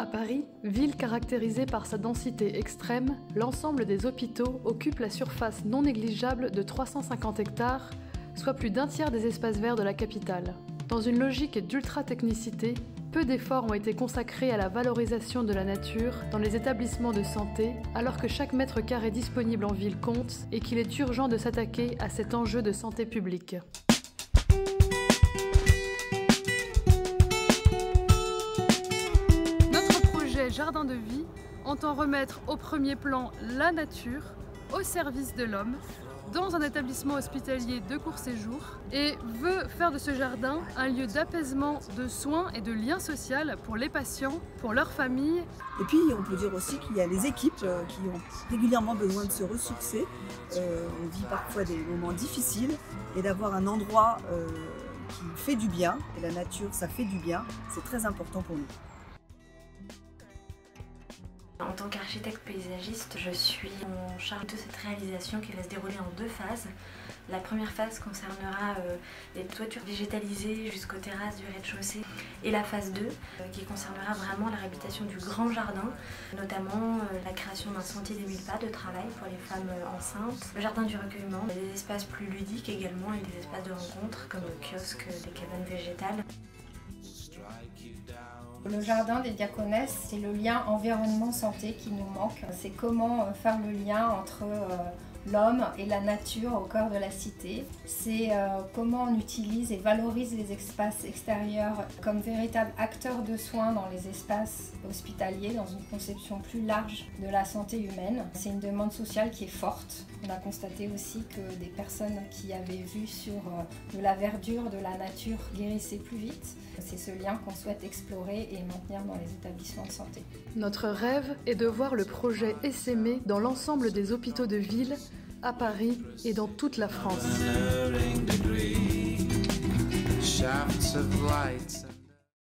À Paris, ville caractérisée par sa densité extrême, l'ensemble des hôpitaux occupe la surface non négligeable de 350 hectares, soit plus d'un tiers des espaces verts de la capitale. Dans une logique d'ultra-technicité, peu d'efforts ont été consacrés à la valorisation de la nature dans les établissements de santé, alors que chaque mètre carré disponible en ville compte et qu'il est urgent de s'attaquer à cet enjeu de santé publique. Notre projet Jardin de vie entend remettre au premier plan la nature au service de l'homme, dans un établissement hospitalier de court séjour et veut faire de ce jardin un lieu d'apaisement, de soins et de lien social pour les patients, pour leurs familles. Et puis on peut dire aussi qu'il y a les équipes qui ont régulièrement besoin de se ressourcer. On vit parfois des moments difficiles et d'avoir un endroit qui fait du bien, et la nature ça fait du bien, c'est très important pour nous. En tant qu'architecte paysagiste, je suis en charge de cette réalisation qui va se dérouler en deux phases. La première phase concernera les toitures végétalisées jusqu'aux terrasses du rez-de-chaussée et la phase 2 qui concernera vraiment la réhabilitation du grand jardin, notamment la création d'un sentier des 1000 pas de travail pour les femmes enceintes, le jardin du recueillement, des espaces plus ludiques également et des espaces de rencontre comme le kiosque des cabanes végétales. Le jardin des Diaconesses, c'est le lien environnement-santé qui nous manque. C'est comment faire le lien entre l'homme et la nature au cœur de la cité. C'est comment on utilise et valorise les espaces extérieurs comme véritables acteurs de soins dans les espaces hospitaliers, dans une conception plus large de la santé humaine. C'est une demande sociale qui est forte. On a constaté aussi que des personnes qui avaient vu sur de la verdure, de la nature guérissaient plus vite. C'est ce lien qu'on souhaite explorer et maintenir dans les établissements de santé. Notre rêve est de voir le projet essaimer dans l'ensemble des hôpitaux de ville, à Paris et dans toute la France.